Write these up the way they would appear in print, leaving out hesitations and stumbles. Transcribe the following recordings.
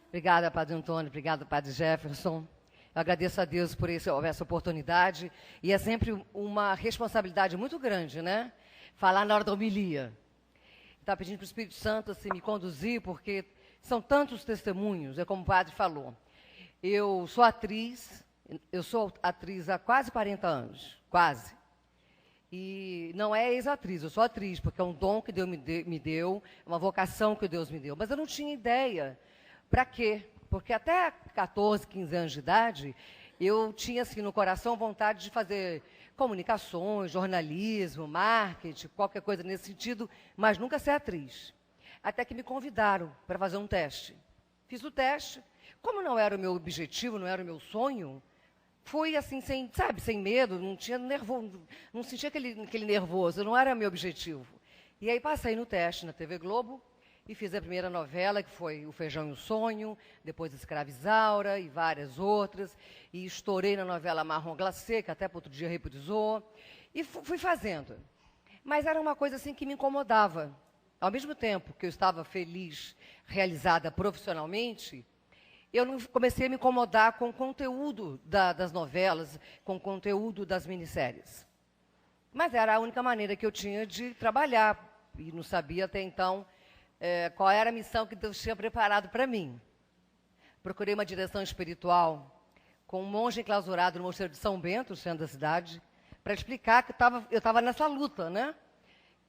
Obrigada, Padre Antônio, obrigada, Padre Jefferson. Eu agradeço a Deus por essa oportunidade. E é sempre uma responsabilidade muito grande, né? Falar na hora da homilia. Estava pedindo para o Espírito Santo assim, me conduzir, porque são tantos testemunhos, é como o padre falou. Eu sou atriz há quase 40 anos, quase. E não é ex-atriz, eu sou atriz, porque é um dom que Deus me deu, é uma vocação que Deus me deu. Mas eu não tinha ideia para quê. Porque até 14, 15 anos de idade, eu tinha assim, no coração vontade de fazer comunicações, jornalismo, marketing, qualquer coisa nesse sentido, mas nunca ser atriz. Até que me convidaram para fazer um teste. Fiz o teste. Como não era o meu objetivo, não era o meu sonho, fui assim, sem medo, não tinha nervoso, não sentia aquele nervoso, não era meu objetivo. E aí passei no teste na TV Globo e fiz a primeira novela, que foi O Feijão e o Sonho, depois Escravizaura e várias outras, e estourei na novela Marrom Glacê, que até outro dia reprisou, e fui fazendo. Mas era uma coisa assim que me incomodava. Ao mesmo tempo que eu estava feliz, realizada profissionalmente, eu não comecei a me incomodar com o conteúdo das novelas, com o conteúdo das minisséries. Mas era a única maneira que eu tinha de trabalhar, e não sabia até então qual era a missão que Deus tinha preparado para mim. Procurei uma direção espiritual com um monge enclausurado no Mosteiro de São Bento, no centro da cidade, para explicar que eu estava nessa luta, né?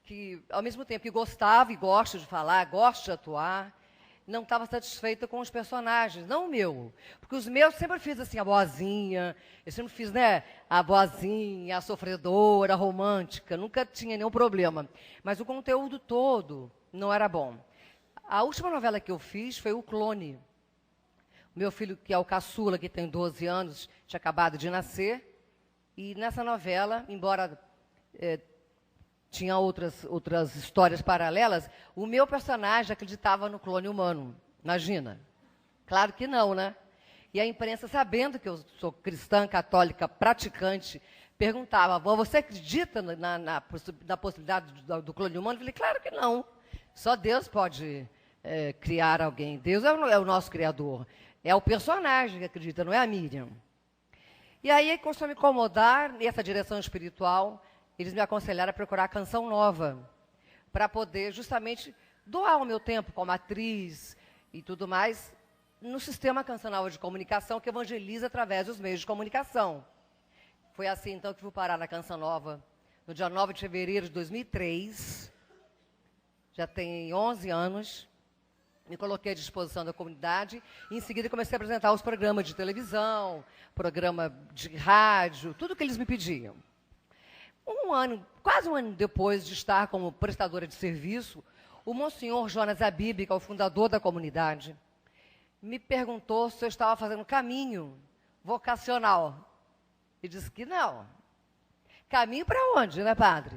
Que, ao mesmo tempo que gostava e gosto de falar, gosto de atuar, não estava satisfeita com os personagens, não o meu. Porque os meus sempre fiz assim, a boazinha, eu sempre fiz, né, a boazinha, a sofredora, a romântica, nunca tinha nenhum problema. Mas o conteúdo todo não era bom. A última novela que eu fiz foi O Clone. O meu filho, que é o caçula, que tem 12 anos, tinha acabado de nascer, e nessa novela, embora tinha outras histórias paralelas, o meu personagem acreditava no clone humano. Imagina. Claro que não, né? E a imprensa, sabendo que eu sou cristã, católica, praticante, perguntava, você acredita na possibilidade do clone humano? Eu falei, claro que não. Só Deus pode criar alguém. Deus é o nosso criador. É o personagem que acredita, não é a Miriam. E aí, começou a me incomodar nessa direção espiritual. Eles me aconselharam a procurar canção nova, para poder justamente doar o meu tempo como atriz e tudo mais, no sistema Canção Nova de Comunicação, que evangeliza através dos meios de comunicação. Foi assim, então, que fui parar na Canção Nova, no dia 9 de fevereiro de 2003, já tem 11 anos, me coloquei à disposição da comunidade, e em seguida comecei a apresentar os programas de televisão, programa de rádio, tudo que eles me pediam. Quase um ano depois de estar como prestadora de serviço, o Monsenhor Jonas Abib, que é o fundador da comunidade, me perguntou se eu estava fazendo caminho vocacional. E disse que não. Caminho para onde, né, padre?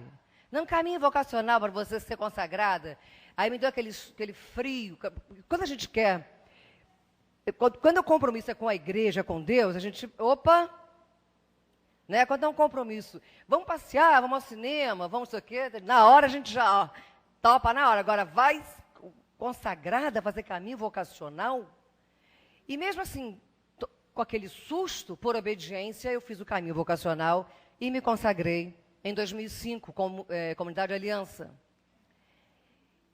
Não, caminho vocacional para você ser consagrada. Aí me deu aquele frio. Quando a gente quer... Quando o compromisso é com a igreja, com Deus, a gente... Opa! Né? Quando é um compromisso, vamos passear, vamos ao cinema, vamos não sei o quê, na hora a gente já topa na hora. Agora, vai consagrada a fazer caminho vocacional? E mesmo assim, com aquele susto, por obediência, eu fiz o caminho vocacional e me consagrei em 2005, como Comunidade Aliança.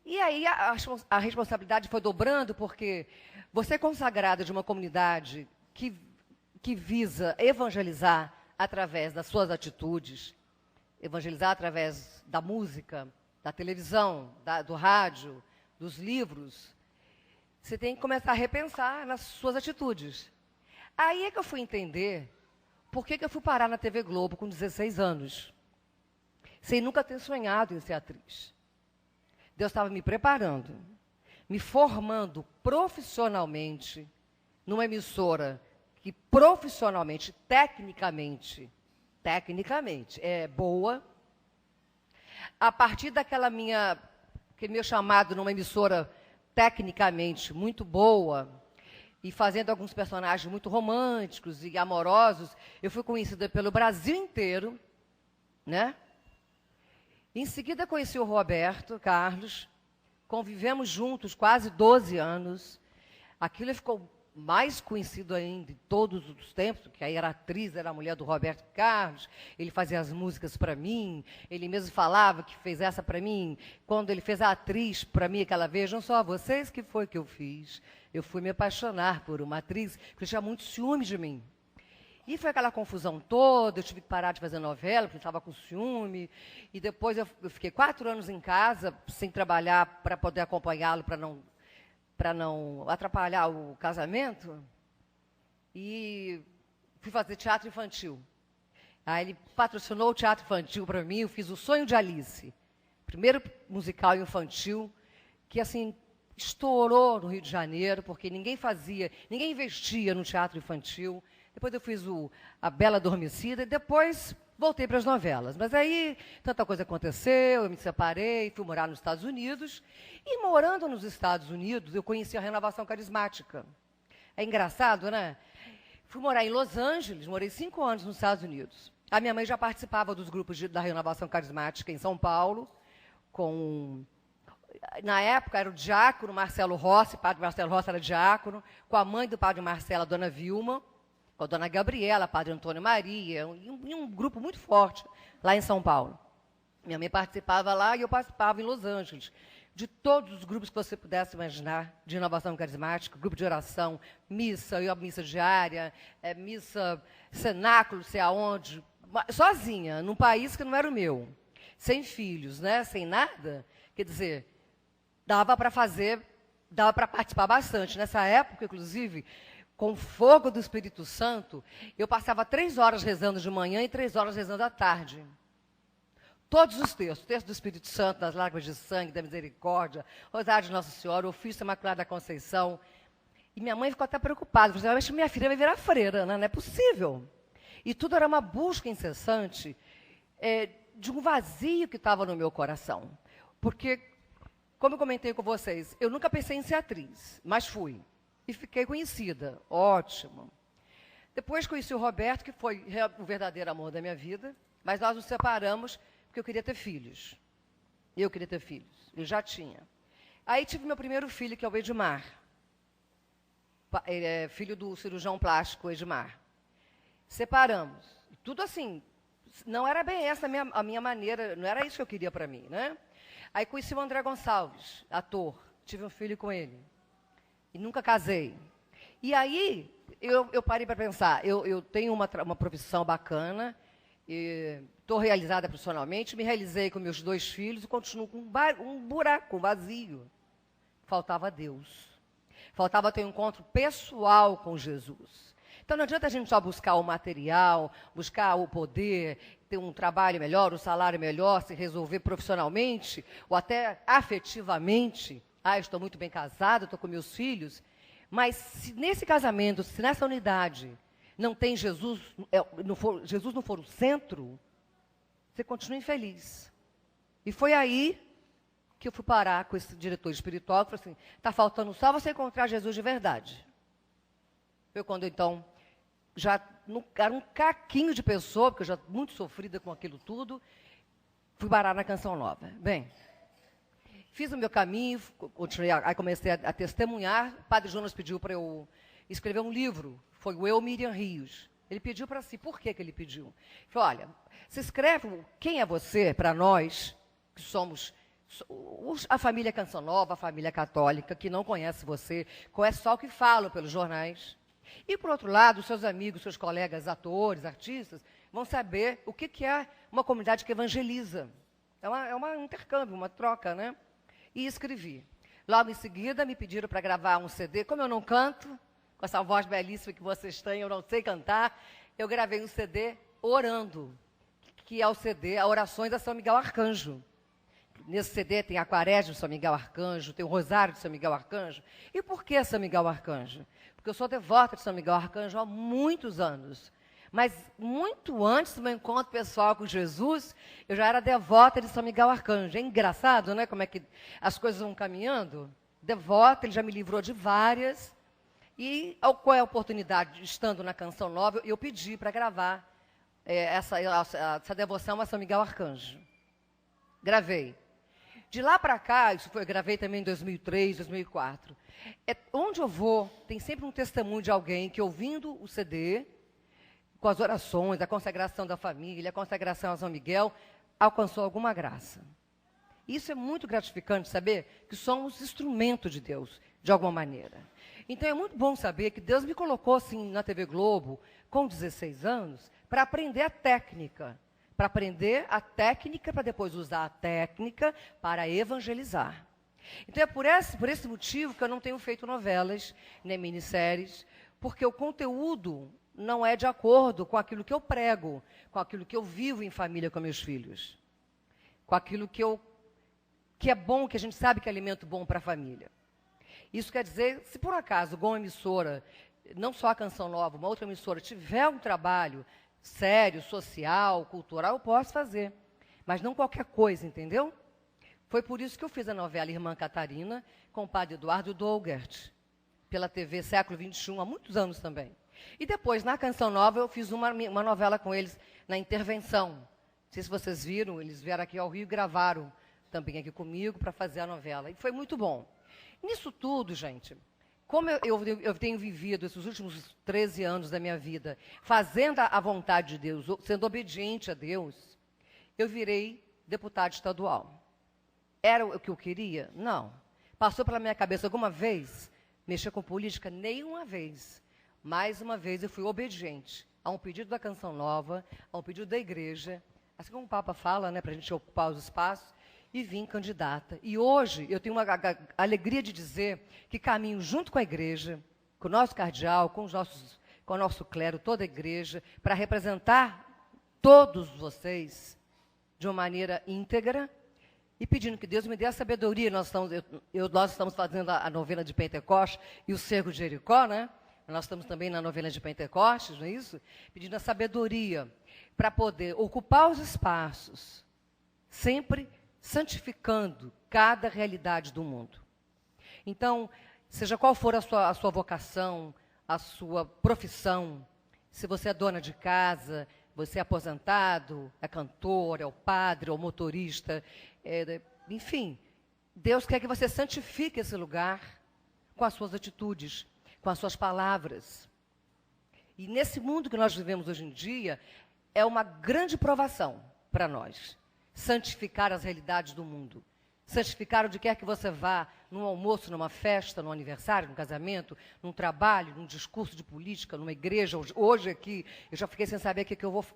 E aí a responsabilidade foi dobrando, porque você é consagrada de uma comunidade que visa evangelizar através das suas atitudes, evangelizar através da música, da televisão, do rádio, dos livros, você tem que começar a repensar nas suas atitudes. Aí é que eu fui entender por que eu fui parar na TV Globo com 16 anos, sem nunca ter sonhado em ser atriz. Deus estava me preparando, me formando profissionalmente numa emissora que profissionalmente, tecnicamente é boa. A partir aquele meu chamado numa emissora tecnicamente muito boa, e fazendo alguns personagens muito românticos e amorosos, eu fui conhecida pelo Brasil inteiro, né? Em seguida conheci o Roberto Carlos, convivemos juntos quase 12 anos. Aquilo ficou mais conhecido ainda em todos os tempos, que aí era atriz, era a mulher do Roberto Carlos, ele fazia as músicas para mim, ele mesmo falava que fez essa para mim. Quando ele fez a atriz para mim, aquela vez, não só vocês, que foi que eu fiz? Eu fui me apaixonar por uma atriz que tinha muito ciúme de mim. E foi aquela confusão toda, eu tive que parar de fazer novela, porque estava com ciúme, e depois eu fiquei 4 anos em casa, sem trabalhar, para poder acompanhá-lo, para não atrapalhar o casamento, e fui fazer teatro infantil. Aí ele patrocinou o teatro infantil para mim, eu fiz O Sonho de Alice, primeiro musical infantil, que assim estourou no Rio de Janeiro, porque ninguém investia no teatro infantil. Depois eu fiz A Bela Adormecida, e depois voltei para as novelas. Mas aí tanta coisa aconteceu, eu me separei, fui morar nos Estados Unidos. E morando nos Estados Unidos, eu conheci a Renovação Carismática. É engraçado, né? Fui morar em Los Angeles, morei 5 anos nos Estados Unidos. A minha mãe já participava dos grupos da Renovação Carismática em São Paulo, na época era o diácono Marcelo Rossi, o padre Marcelo Rossi era diácono, com a mãe do padre Marcelo, a dona Vilma, com a dona Gabriela, padre Antônio Maria, e um grupo muito forte lá em São Paulo. Minha mãe participava lá e eu participava em Los Angeles, de todos os grupos que você pudesse imaginar, de inovação carismática, grupo de oração, missa, eu missa diária, missa, cenáculo, sei aonde, sozinha, num país que não era o meu, sem filhos, né, sem nada, quer dizer, dava para participar bastante. Nessa época, inclusive, com o fogo do Espírito Santo, eu passava 3 horas rezando de manhã e 3 horas rezando à tarde. Todos os textos, o texto do Espírito Santo, das lágrimas de sangue, da misericórdia, Rosário de Nossa Senhora, o ofício da Imaculada Conceição. E minha mãe ficou até preocupada, falou assim, minha filha vai virar freira, né? Não é possível. E tudo era uma busca incessante de um vazio que estava no meu coração. Porque, como eu comentei com vocês, eu nunca pensei em ser atriz, mas fui. E fiquei conhecida, ótimo. Depois conheci o Roberto, que foi o verdadeiro amor da minha vida, mas nós nos separamos porque eu queria ter filhos. Eu queria ter filhos, eu já tinha. Aí tive meu primeiro filho, que é o Edmar, filho do cirurgião plástico Edmar. Separamos. Tudo assim, não era bem essa a minha maneira, não era isso que eu queria para mim, né? Aí conheci o André Gonçalves, ator, tive um filho com ele. E nunca casei. E aí, eu parei para pensar, eu tenho uma profissão bacana, estou realizada profissionalmente, me realizei com meus 2 filhos e continuo com um buraco, um vazio. Faltava Deus. Faltava ter um encontro pessoal com Jesus. Então, não adianta a gente só buscar o material, buscar o poder, ter um trabalho melhor, um salário melhor, se resolver profissionalmente ou até afetivamente. Estou muito bem casado, estou com meus filhos. Mas se nesse casamento, se nessa unidade não tem Jesus, Jesus não for o centro, você continua infeliz. E foi aí que eu fui parar com esse diretor espiritual, que falou assim, está faltando só você encontrar Jesus de verdade. Foi quando, então, já era um caquinho de pessoa, porque eu já muito sofrida com aquilo tudo, fui parar na Canção Nova. Bem, fiz o meu caminho, continuei, aí comecei a testemunhar. O padre Jonas pediu para eu escrever um livro, foi o Eu, Miriam Rios. Ele pediu para si, por que ele pediu? Ele falou, olha, você escreve quem é você para nós, que somos a família Canção Nova, a família católica, que não conhece você, conhece só o que falam pelos jornais. E, por outro lado, os seus amigos, seus colegas atores, artistas, vão saber o que é uma comunidade que evangeliza. É um intercâmbio, uma troca, né? E escrevi. Logo em seguida, me pediram para gravar um CD. Como eu não canto, com essa voz belíssima que vocês têm, eu não sei cantar, eu gravei um CD orando, que é o CD, a Orações a São Miguel Arcanjo. Nesse CD tem a Quaresma de São Miguel Arcanjo, tem o Rosário de São Miguel Arcanjo. E por que São Miguel Arcanjo? Porque eu sou devota de São Miguel Arcanjo há muitos anos. Mas muito antes do meu encontro pessoal com Jesus, eu já era devota de São Miguel Arcanjo. É engraçado, né? Como é que as coisas vão caminhando. Devota, ele já me livrou de várias. E qual é a oportunidade? Estando na Canção Nova, eu pedi para gravar essa devoção a São Miguel Arcanjo. Gravei. De lá para cá, eu gravei também em 2003, 2004. Onde eu vou, tem sempre um testemunho de alguém que, ouvindo o CD, com as orações, a consagração da família, a consagração a São Miguel, alcançou alguma graça. Isso é muito gratificante, saber que somos instrumento de Deus, de alguma maneira. Então, é muito bom saber que Deus me colocou, assim, na TV Globo, com 16 anos, para aprender a técnica. Para depois usar a técnica para evangelizar. Então, é por esse motivo que eu não tenho feito novelas, nem minisséries, porque o conteúdo não é de acordo com aquilo que eu prego, com aquilo que eu vivo em família com meus filhos, com aquilo que é bom, que a gente sabe que é alimento bom para a família. Isso quer dizer, se por acaso alguma emissora, não só a Canção Nova, uma outra emissora, tiver um trabalho sério, social, cultural, eu posso fazer. Mas não qualquer coisa, entendeu? Foi por isso que eu fiz a novela Irmã Catarina, com o padre Eduardo Dougert, pela TV Século XXI, há muitos anos também. E depois, na Canção Nova, eu fiz uma novela com eles, na Intervenção. Não sei se vocês viram, eles vieram aqui ao Rio e gravaram também aqui comigo para fazer a novela. E foi muito bom. Nisso tudo, gente, como eu tenho vivido esses últimos 13 anos da minha vida, fazendo a vontade de Deus, sendo obediente a Deus, eu virei deputada estadual. Era o que eu queria? Não. Passou pela minha cabeça alguma vez mexer com política? Nenhuma vez. Mais uma vez eu fui obediente a um pedido da Canção Nova, a um pedido da igreja, assim como o Papa fala, né, para a gente ocupar os espaços, e vim candidata. E hoje eu tenho uma alegria de dizer que caminho junto com a igreja, com o nosso cardeal, com o nosso clero, toda a igreja, para representar todos vocês de uma maneira íntegra e pedindo que Deus me dê a sabedoria. Nós estamos fazendo a novena de Pentecostes e o cerco de Jericó, né? Nós estamos também na novena de Pentecostes, não é isso? Pedindo a sabedoria para poder ocupar os espaços, sempre santificando cada realidade do mundo. Então, seja qual for a sua vocação, a sua profissão, se você é dona de casa, você é aposentado, é cantor, é o padre, é o motorista, enfim, Deus quer que você santifique esse lugar com as suas atitudes, com as suas palavras. E nesse mundo que nós vivemos hoje em dia, é uma grande provação para nós. Santificar as realidades do mundo. Santificar onde quer que você vá, num almoço, numa festa, num aniversário, num casamento, num trabalho, num discurso de política, numa igreja. Hoje aqui, eu já fiquei sem saber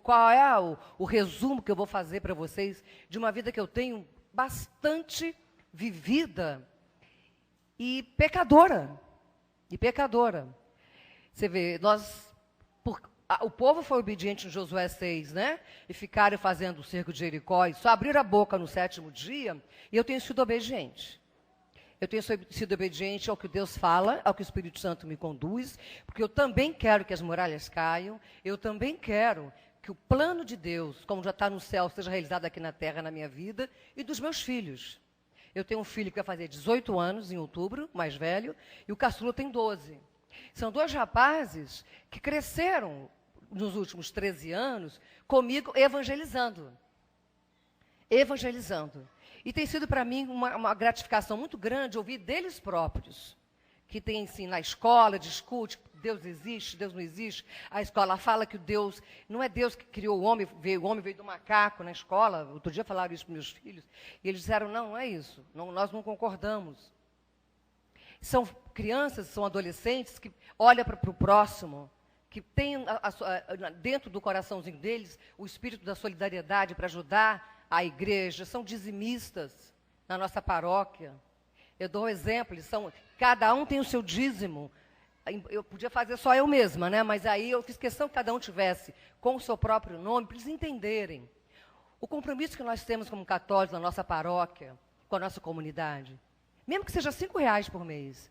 qual é o resumo que eu vou fazer para vocês de uma vida que eu tenho bastante vivida e pecadora. Você vê, o povo foi obediente em Josué 6, né? E ficaram fazendo o cerco de Jericó, e só abriram a boca no 7º dia, e eu tenho sido obediente. Eu tenho sido obediente ao que Deus fala, ao que o Espírito Santo me conduz, porque eu também quero que as muralhas caiam, eu também quero que o plano de Deus, como já está no céu, seja realizado aqui na terra, na minha vida, e dos meus filhos. Eu tenho um filho que vai fazer 18 anos em outubro, mais velho, e o caçula tem 12. São 2 rapazes que cresceram nos últimos 13 anos comigo evangelizando. E tem sido para mim uma gratificação muito grande ouvir deles próprios, que tem, assim, na escola, discute, Deus existe, Deus não existe. A escola fala que Deus, não é Deus que criou o homem veio do macaco na escola. Outro dia falaram isso para meus filhos, e eles disseram, não é isso, nós não concordamos. São crianças, são adolescentes que olham para o próximo, que têm dentro do coraçãozinho deles o espírito da solidariedade para ajudar a igreja, são dizimistas na nossa paróquia. Eu dou um exemplo, cada um tem o seu dízimo. Eu podia fazer só eu mesma, né? Mas aí eu fiz questão que cada um tivesse com o seu próprio nome, para eles entenderem o compromisso que nós temos como católicos na nossa paróquia, com a nossa comunidade. Mesmo que seja R$5 por mês.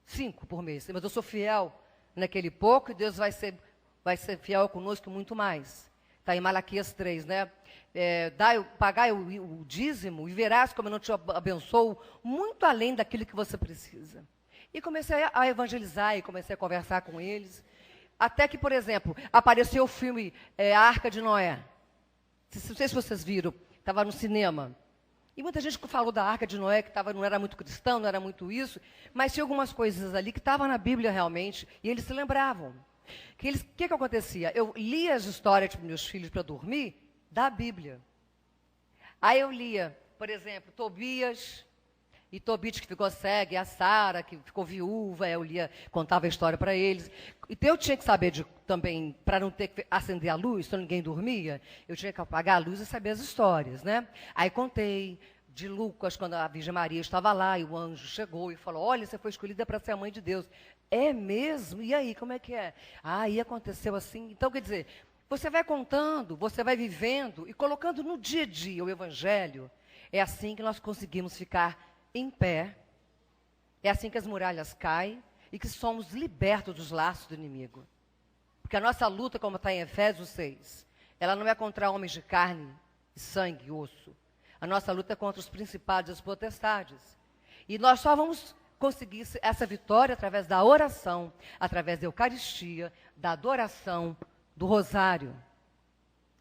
5 por mês. Mas eu sou fiel naquele pouco e Deus vai ser fiel conosco muito mais. Está em Malaquias 3, né? Pagai o dízimo e verás como eu não te abençoo muito além daquilo que você precisa. E comecei a evangelizar e comecei a conversar com eles. Até que, por exemplo, apareceu o filme A Arca de Noé. Não sei se vocês viram, estava no cinema. E muita gente falou da Arca de Noé, que não era muito cristão, não era muito isso, mas tinha algumas coisas ali que estavam na Bíblia realmente, e eles se lembravam. O que acontecia? Eu lia as histórias para meus filhos para dormir da Bíblia. Aí eu lia, por exemplo, Tobias e Tobit, que ficou cega, e a Sara, que ficou viúva, eu lia, contava a história para eles. Então eu tinha que saber também, para não ter que acender a luz, senão ninguém dormia, eu tinha que apagar a luz e saber as histórias, né? Aí contei de Lucas, quando a Virgem Maria estava lá, e o anjo chegou e falou, olha, você foi escolhida para ser a mãe de Deus. É mesmo? E aí, como é que é? Ah, aí aconteceu assim. Então, quer dizer, você vai contando, você vai vivendo e colocando no dia a dia o Evangelho. É assim que nós conseguimos ficar em pé. É assim que as muralhas caem e que somos libertos dos laços do inimigo. Porque a nossa luta, como está em Efésios 6, ela não é contra homens de carne, sangue e osso. A nossa luta é contra os principados e as potestades. E nós só vamos conseguir essa vitória através da oração, através da Eucaristia, da adoração, do rosário.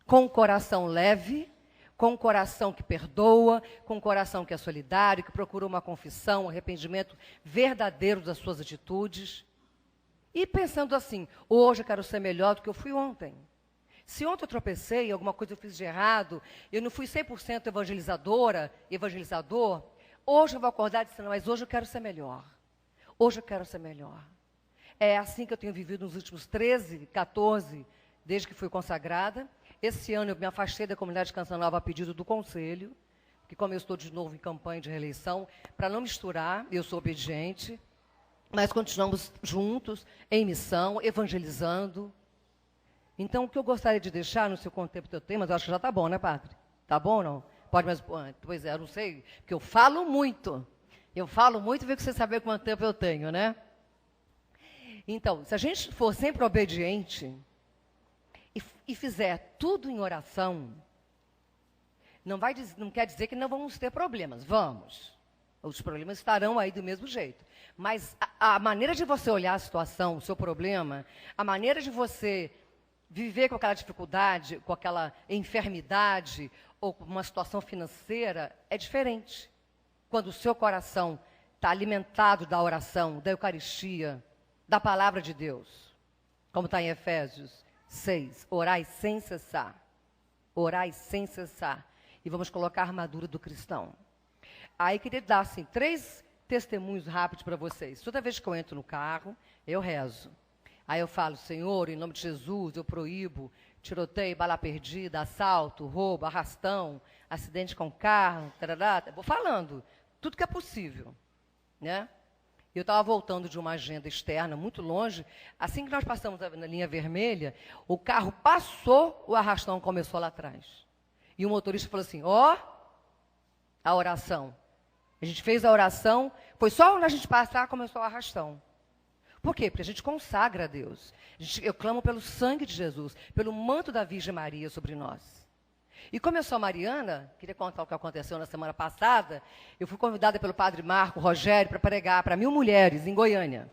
Com o coração leve, com um coração que perdoa, com um coração que é solidário, que procura uma confissão, um arrependimento verdadeiro das suas atitudes. E pensando assim, hoje eu quero ser melhor do que eu fui ontem. Se ontem eu tropecei, alguma coisa eu fiz de errado, eu não fui 100% evangelizador, hoje eu vou acordar dizendo, mas hoje eu quero ser melhor. Hoje eu quero ser melhor. É assim que eu tenho vivido nos últimos 13, 14, desde que fui consagrada. Esse ano eu me afastei da comunidade de Canção Nova a pedido do Conselho, que como eu estou de novo em campanha de reeleição, para não misturar, eu sou obediente, mas continuamos juntos, em missão, evangelizando. Então, o que eu gostaria de deixar no seu tempo que eu tenho, mas eu acho que já está bom, né, padre? Está bom ou não? Pode, mas, pois é, eu não sei, porque eu falo muito. Eu falo muito e fico sem saber quanto tempo eu tenho, né? Então, se a gente for sempre obediente e fizer tudo em oração, não quer dizer que não vamos ter problemas. Vamos. Os problemas estarão aí do mesmo jeito. Mas a maneira de você olhar a situação, o seu problema, a maneira de você viver com aquela dificuldade, com aquela enfermidade, ou com uma situação financeira, é diferente. Quando o seu coração está alimentado da oração, da Eucaristia, da palavra de Deus. Como está em Efésios 6, orai sem cessar. Orai sem cessar. E vamos colocar a armadura do cristão. Aí queria dar, assim, 3 testemunhos rápidos para vocês. Toda vez que eu entro no carro, eu rezo. Aí eu falo, Senhor, em nome de Jesus, eu proíbo tiroteio, bala perdida, assalto, roubo, arrastão, acidente com carro, tarará. Vou falando, tudo que é possível, né? Eu estava voltando de uma agenda externa, muito longe. Assim que nós passamos na linha vermelha, o carro passou, o arrastão começou lá atrás. E o motorista falou assim, a oração. A gente fez a oração, foi só quando a gente passar, começou o arrastão. Por quê? Porque a gente consagra a Deus. Eu clamo pelo sangue de Jesus, pelo manto da Virgem Maria sobre nós. E como eu sou mariana, queria contar o que aconteceu na semana passada, eu fui convidada pelo padre Marco Rogério para pregar para 1000 mulheres em Goiânia.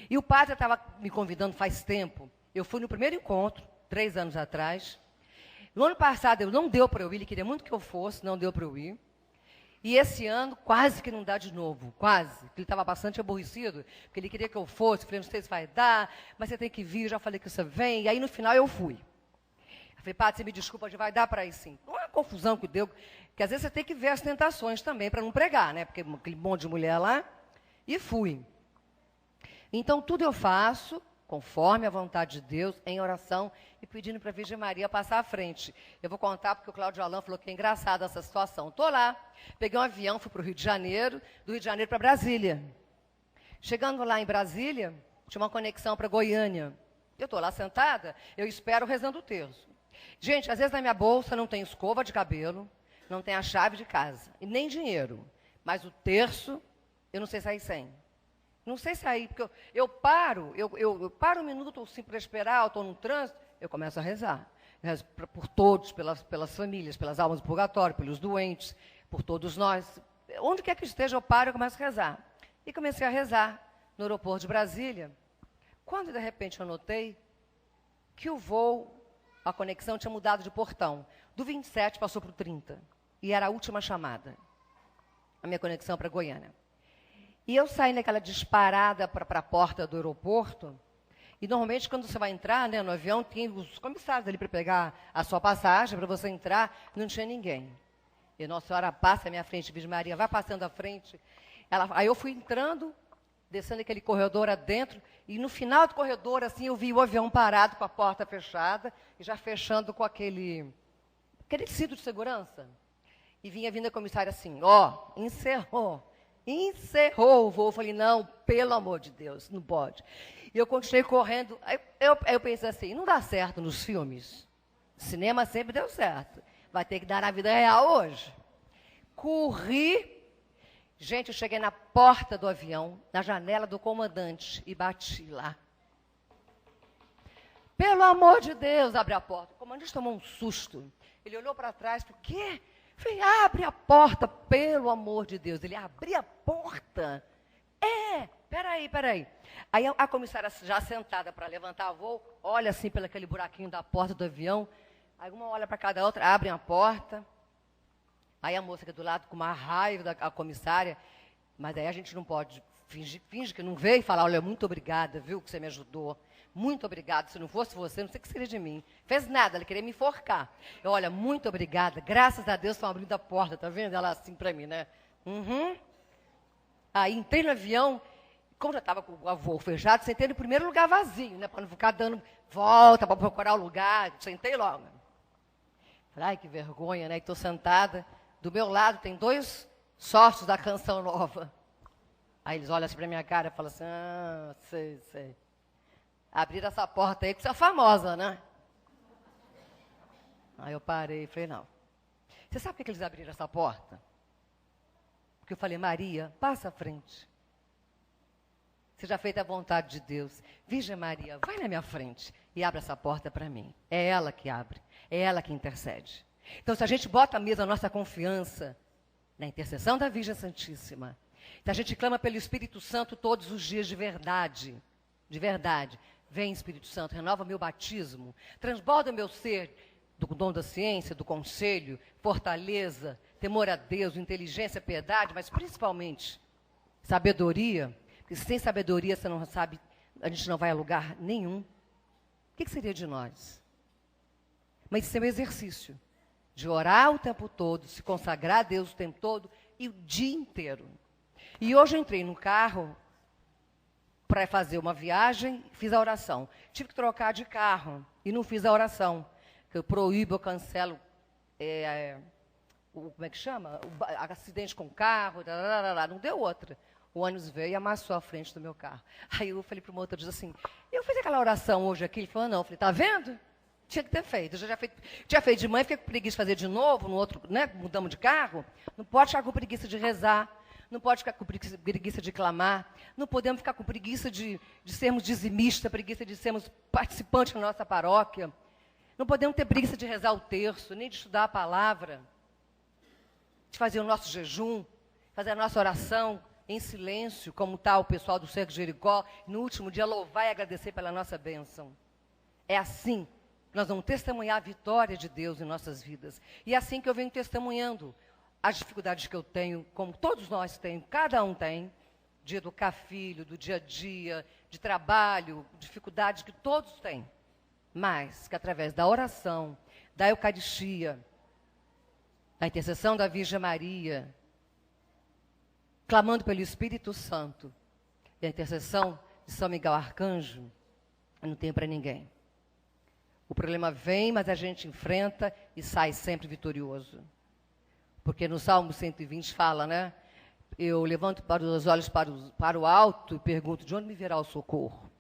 E o padre estava me convidando faz tempo. Eu fui no primeiro encontro, 3 anos atrás. No ano passado, não deu para eu ir, ele queria muito que eu fosse, não deu para eu ir. E esse ano, quase que não dá de novo, quase. Ele estava bastante aborrecido, porque ele queria que eu fosse. Eu falei, não sei se vai dar, mas você tem que vir, eu já falei que você vem. E aí, no final, eu fui. Eu falei, padre, você me desculpa, vai dar para ir sim. Não é uma confusão que deu, que às vezes você tem que ver as tentações também, para não pregar, né? Porque aquele monte de mulher lá. E fui. Então, tudo eu faço conforme a vontade de Deus, em oração, e pedindo para a Virgem Maria passar à frente. Eu vou contar porque o Cláudio Alain falou que é engraçada essa situação. Estou lá, peguei um avião, fui para o Rio de Janeiro, do Rio de Janeiro para Brasília. Chegando lá em Brasília, tinha uma conexão para Goiânia. Eu estou lá sentada, eu espero rezando o terço. Gente, às vezes na minha bolsa não tem escova de cabelo, não tem a chave de casa, e nem dinheiro. Mas o terço, eu não sei sair sem. Não sei sair, porque eu paro um minuto, estou assim para esperar, estou no trânsito, eu começo a rezar. Rezo por todos, pelas famílias, pelas almas do purgatório, pelos doentes, por todos nós. Onde quer que esteja, eu paro e começo a rezar. E comecei a rezar no aeroporto de Brasília, quando de repente eu notei que o voo, a conexão tinha mudado de portão. Do 27 passou para o 30. e era a última chamada, a minha conexão para Goiânia. E eu saí naquela disparada para a porta do aeroporto, e normalmente quando você vai entrar, né, no avião, tem os comissários ali para pegar a sua passagem, para você entrar, não tinha ninguém. E Nossa Senhora passa à minha frente, Virgem Maria, vai passando à frente. Aí eu fui entrando, descendo aquele corredor adentro, e no final do corredor, assim, eu vi o avião parado com a porta fechada, e já fechando com aquele cinto de segurança. E vinha vindo a comissária assim, encerrou o voo. Eu falei, não, pelo amor de Deus, não pode. E eu continuei correndo. Aí eu pensei assim, não dá certo nos filmes. Cinema sempre deu certo. Vai ter que dar na vida real hoje. Corri. Gente, eu cheguei na porta do avião, na janela do comandante, e bati lá. Pelo amor de Deus, abre a porta. O comandante tomou um susto. Ele olhou para trás, por quê? Eu falei, abre a porta, pelo amor de Deus. Ele, abrir a porta? Peraí. Aí a comissária, já sentada para levantar voo, olha assim pelo aquele buraquinho da porta do avião. Aí uma olha para cada outra, abrem a porta. Aí a moça que é do lado, com uma raiva da comissária, mas aí a gente não pode finge que não veio e falar, olha, muito obrigada, viu, que você me ajudou. Muito obrigada, se não fosse você, não sei o que seria de mim. Fez nada, ela queria me enforcar. Eu, olha, muito obrigada, graças a Deus estão abrindo a porta, tá vendo? Ela assim para mim, né? Aí entrei no avião, como já estava com o voo fechado, sentei no primeiro lugar vazio, né? Para não ficar dando volta para procurar o lugar, sentei logo. Falei, ai, que vergonha, né? E estou sentada. Do meu lado tem 2 sócios da Canção Nova. Aí eles olham assim para minha cara e falam assim, sei. Abriram essa porta aí, que você é famosa, né? Aí eu parei e falei, não. Você sabe por que eles abriram essa porta? Porque eu falei, Maria, passa à frente. Seja feita a vontade de Deus. Virgem Maria, vai na minha frente e abre essa porta para mim. É ela que abre, é ela que intercede. Então, se a gente bota à mesa a nossa confiança na intercessão da Virgem Santíssima, se a gente clama pelo Espírito Santo todos os dias de verdade, vem Espírito Santo, renova meu batismo, transborda o meu ser do dom da ciência, do conselho, fortaleza, temor a Deus, inteligência, piedade, mas principalmente sabedoria, porque sem sabedoria você não sabe, a gente não vai a lugar nenhum. O que seria de nós? Mas isso é um exercício de orar o tempo todo, se consagrar a Deus o tempo todo e o dia inteiro. E hoje eu entrei no carro para fazer uma viagem, fiz a oração. Tive que trocar de carro e não fiz a oração. Eu proíbo, eu cancelo, como é que chama? Acidente com o carro, não deu outra. O ônibus veio e amassou a frente do meu carro. Aí eu falei para o motorista assim, eu fiz aquela oração hoje aqui? Ele falou, não. Eu falei, tá vendo? Tinha que ter feito. Eu tinha feito de manhã, fiquei com preguiça de fazer de novo, no outro, né? Mudamos de carro. Não pode ficar com preguiça de rezar. Não pode ficar com preguiça de clamar. Não podemos ficar com preguiça de sermos dizimistas, preguiça de sermos participantes na nossa paróquia. Não podemos ter preguiça de rezar o terço, nem de estudar a palavra, de fazer o nosso jejum, fazer a nossa oração em silêncio, como está o pessoal do Cerco de Jericó, no último dia louvar e agradecer pela nossa bênção. É assim que nós vamos testemunhar a vitória de Deus em nossas vidas. E é assim que eu venho testemunhando as dificuldades que eu tenho, como todos nós temos, cada um tem, de educar filho, do dia a dia, de trabalho, dificuldades que todos têm. Mas que através da oração, da Eucaristia, da intercessão da Virgem Maria, clamando pelo Espírito Santo, e a intercessão de São Miguel Arcanjo, não tem para ninguém. O problema vem, mas a gente enfrenta e sai sempre vitorioso. Porque no Salmo 120 fala, né? Eu levanto os olhos para o alto e pergunto, de onde me virá o socorro?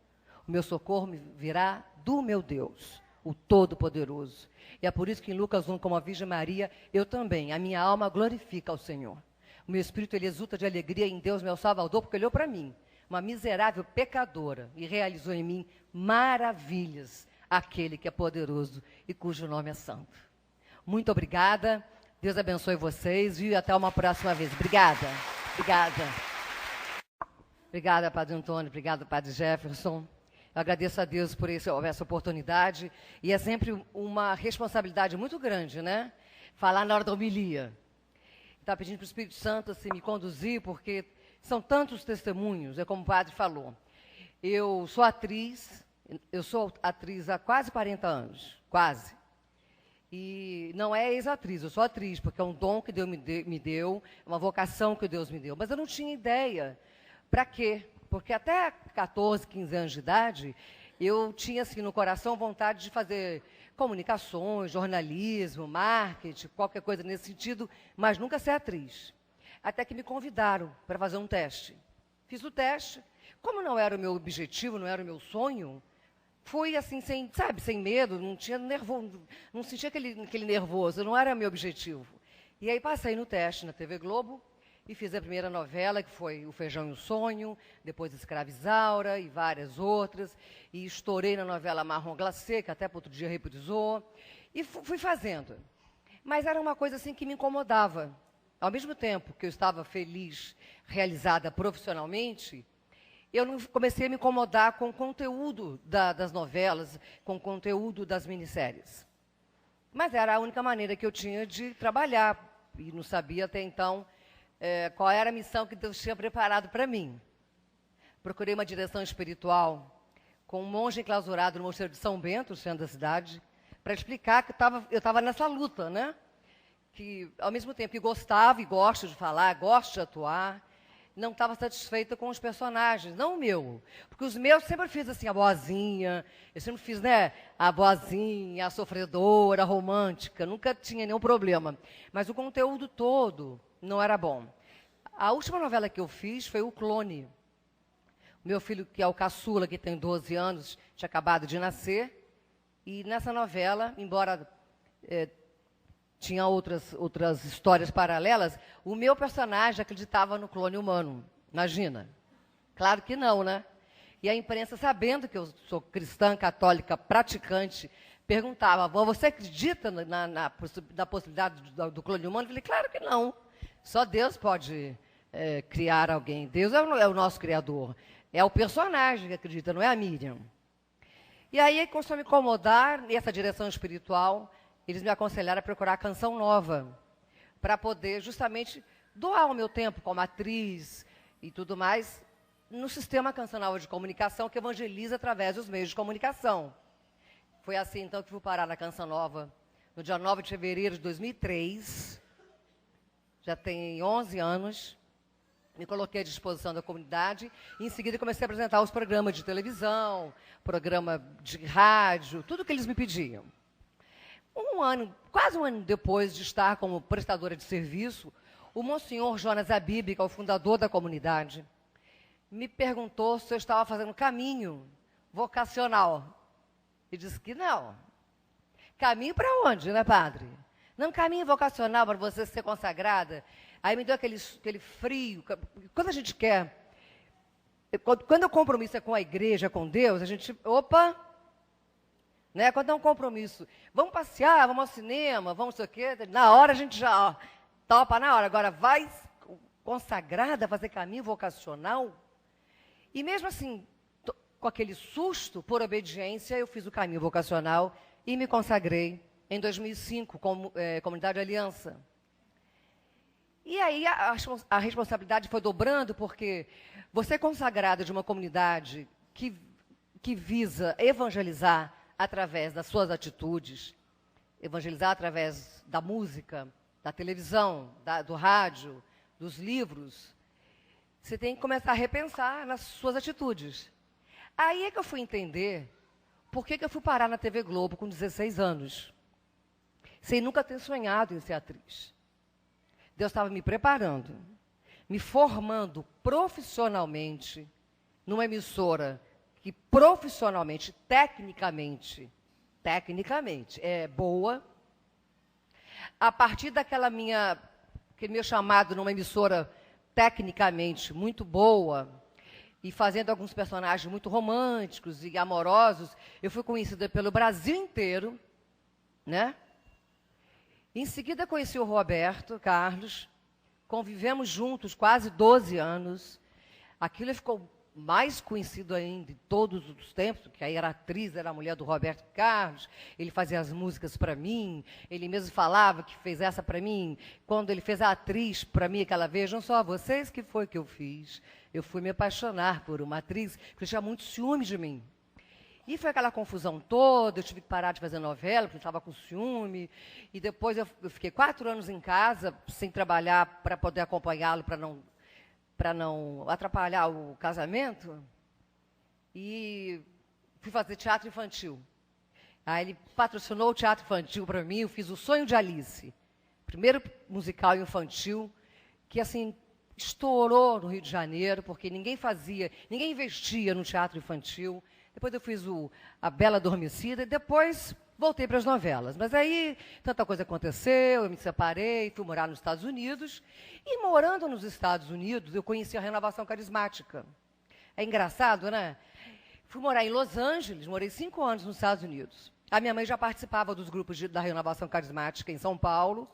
O meu socorro me virá do meu Deus, o Todo-Poderoso. E é por isso que em Lucas 1, como a Virgem Maria, eu também, a minha alma glorifica ao Senhor. O meu espírito, ele exulta de alegria em Deus, meu Salvador, porque olhou para mim, uma miserável pecadora, e realizou em mim maravilhas, aquele que é poderoso e cujo nome é santo. Muito obrigada. Deus abençoe vocês, viu? E até uma próxima vez. Obrigada. Obrigada, Padre Antônio. Obrigada, Padre Jefferson. Eu agradeço a Deus por essa oportunidade. E é sempre uma responsabilidade muito grande, né? Falar na hora da homilia. estava pedindo para o Espírito Santo assim, me conduzir, porque são tantos testemunhos, é como o padre falou. Eu sou atriz há quase 40 anos, quase. E não é ex-atriz, eu sou atriz, porque é um dom que Deus me deu, uma vocação que Deus me deu. Mas eu não tinha ideia para quê, porque até 14, 15 anos de idade, eu tinha assim, no coração vontade de fazer comunicações, jornalismo, marketing, qualquer coisa nesse sentido, mas nunca ser atriz. Até que me convidaram para fazer um teste. Fiz o teste. Como não era o meu objetivo, não era o meu sonho, fui assim, sem medo, não tinha nervoso, não sentia aquele nervoso, não era meu objetivo. E aí passei no teste na TV Globo e fiz a primeira novela, que foi O Feijão e o Sonho, depois Escrava Isaura e várias outras, e estourei na novela Marrom Glacê, que até para outro dia reprisou, e fui fazendo. Mas era uma coisa assim que me incomodava. Ao mesmo tempo que eu estava feliz, realizada profissionalmente, eu não comecei a me incomodar com o conteúdo das novelas, com o conteúdo das minisséries. Mas era a única maneira que eu tinha de trabalhar, e não sabia até então qual era a missão que Deus tinha preparado para mim. Procurei uma direção espiritual com um monge enclausurado no Mosteiro de São Bento, no centro da cidade, para explicar que eu estava nessa luta, né? Que, ao mesmo tempo que gostava e gosto de falar, gosto de atuar, não estava satisfeita com os personagens, não o meu. Porque os meus sempre fiz assim, a boazinha, eu sempre fiz, né, a boazinha, a sofredora, a romântica, nunca tinha nenhum problema. Mas o conteúdo todo não era bom. A última novela que eu fiz foi O Clone. O meu filho, que é o caçula, que tem 12 anos, tinha acabado de nascer, e nessa novela, embora tinha outras histórias paralelas, o meu personagem acreditava no clone humano. Imagina. Claro que não, né? E a imprensa, sabendo que eu sou cristã, católica, praticante, perguntava, você acredita na possibilidade do clone humano? Eu falei, claro que não. Só Deus pode criar alguém. Deus é o nosso criador. É o personagem que acredita, não é a Miriam. E aí, começou a me incomodar, nessa direção espiritual, eles me aconselharam a procurar a Canção Nova, para poder justamente doar o meu tempo como atriz e tudo mais no sistema Canção Nova de comunicação, que evangeliza através dos meios de comunicação. Foi assim, então, que fui parar na Canção Nova, no dia 9 de fevereiro de 2003, já tem 11 anos, me coloquei à disposição da comunidade, e em seguida comecei a apresentar os programas de televisão, programa de rádio, tudo que eles me pediam. Quase um ano depois de estar como prestadora de serviço, o Monsenhor Jonas Abib, que é o fundador da comunidade, me perguntou se eu estava fazendo caminho vocacional. E disse que não. Caminho para onde, né, padre? Não, caminho vocacional para você ser consagrada. Aí me deu aquele frio. Quando a gente quer... Quando o compromisso é com a igreja, com Deus, a gente... Opa! Né? Quando é um compromisso, vamos passear, vamos ao cinema, vamos não sei o quê, na hora a gente já topa na hora. Agora, vai consagrada fazer caminho vocacional? E mesmo assim, com aquele susto, por obediência, eu fiz o caminho vocacional e me consagrei em 2005, como Comunidade Aliança. E aí a responsabilidade foi dobrando, porque você é consagrado de uma comunidade que visa evangelizar através das suas atitudes, evangelizar através da música, da televisão, do rádio, dos livros, você tem que começar a repensar nas suas atitudes. Aí é que eu fui entender por que eu fui parar na TV Globo com 16 anos, sem nunca ter sonhado em ser atriz. Deus estava me preparando, me formando profissionalmente numa emissora que profissionalmente, tecnicamente é boa. A partir aquele meu chamado numa emissora tecnicamente muito boa, e fazendo alguns personagens muito românticos e amorosos, eu fui conhecida pelo Brasil inteiro, né? Em seguida conheci o Roberto Carlos, convivemos juntos quase 12 anos. Aquilo ficou mais conhecido ainda de todos os tempos, que aí era atriz, era a mulher do Roberto Carlos, ele fazia as músicas para mim, ele mesmo falava que fez essa para mim, quando ele fez a atriz para mim, aquela vez, não só vocês, que foi que eu fiz, eu fui me apaixonar por uma atriz que tinha muito ciúme de mim. E foi aquela confusão toda, eu tive que parar de fazer novela, porque eu estava com ciúme, e depois eu fiquei 4 anos em casa, sem trabalhar, para poder acompanhá-lo, para não atrapalhar o casamento, e fui fazer teatro infantil. Aí ele patrocinou o teatro infantil para mim, eu fiz O Sonho de Alice, primeiro musical infantil, que assim estourou no Rio de Janeiro, porque ninguém investia no teatro infantil. Depois eu fiz A Bela Adormecida e depois voltei para as novelas. Mas aí tanta coisa aconteceu, eu me separei, fui morar nos Estados Unidos. E morando nos Estados Unidos, eu conheci a Renovação Carismática. É engraçado, né? Fui morar em Los Angeles, morei 5 anos nos Estados Unidos. A minha mãe já participava dos grupos da Renovação Carismática em São Paulo,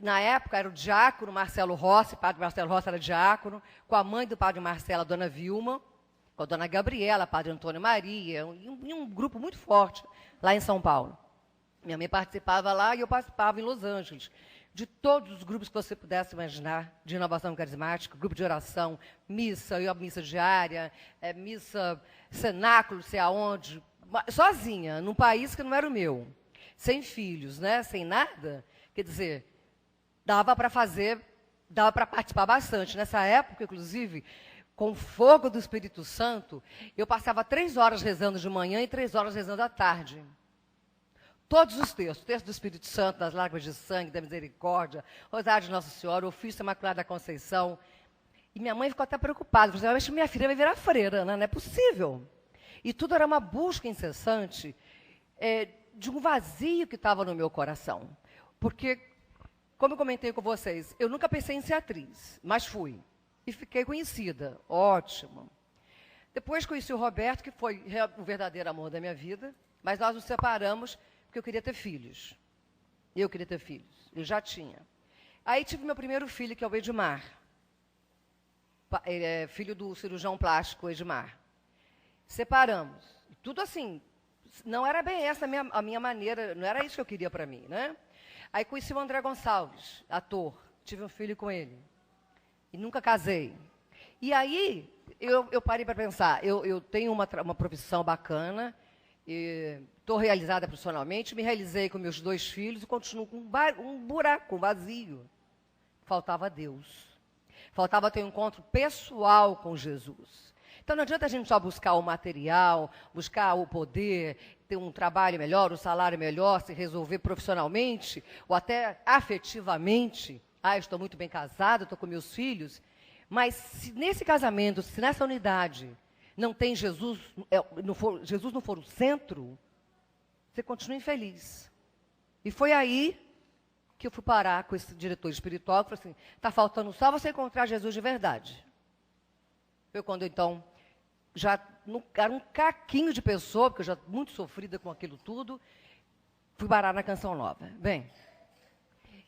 na época era o diácono Marcelo Rossi, o padre Marcelo Rossi era diácono, com a mãe do padre Marcelo, a dona Vilma, com a dona Gabriela, padre Antônio Maria, e um grupo muito forte lá em São Paulo. Minha mãe participava lá e eu participava em Los Angeles, de todos os grupos que você pudesse imaginar, de renovação carismática, grupo de oração, missa, eu missa diária, missa, cenáculo, sei aonde, sozinha, num país que não era o meu, sem filhos, né, sem nada, quer dizer, dava para participar bastante. Nessa época, inclusive, com o fogo do Espírito Santo, eu passava 3 horas rezando de manhã e 3 horas rezando à tarde. Todos os textos, o texto do Espírito Santo, das lágrimas de sangue, da misericórdia, Rosário de Nossa Senhora, Ofício Imaculada da Conceição. E minha mãe ficou até preocupada, falou assim, minha filha vai virar freira, né? Não é possível. E tudo era uma busca incessante de um vazio que estava no meu coração. Porque, como eu comentei com vocês, eu nunca pensei em ser atriz, mas fui. E fiquei conhecida, ótimo. Depois conheci o Roberto, que foi o verdadeiro amor da minha vida, mas nós nos separamos porque eu queria ter filhos. Eu queria ter filhos, ele já tinha. Aí tive meu primeiro filho, que é o Edmar. Ele é filho do cirurgião plástico Edmar. Separamos. Tudo assim, não era bem essa a minha maneira, não era isso que eu queria para mim, né? Aí conheci o André Gonçalves, ator, tive um filho com ele. E nunca casei. E aí, eu parei para pensar, eu tenho uma profissão bacana, estou realizada profissionalmente, me realizei com meus 2 filhos e continuo com um buraco, um vazio. Faltava Deus. Faltava ter um encontro pessoal com Jesus. Então, não adianta a gente só buscar o material, buscar o poder, ter um trabalho melhor, um salário melhor, se resolver profissionalmente ou até afetivamente. Estou muito bem casado, estou com meus filhos. Mas se nesse casamento, se nessa unidade não tem Jesus, Jesus não for o centro, você continua infeliz. E foi aí que eu fui parar com esse diretor espiritual, que falou assim, está faltando só você encontrar Jesus de verdade. Foi quando, então, já era um caquinho de pessoa, porque eu já muito sofrida com aquilo tudo, fui parar na Canção Nova. Bem,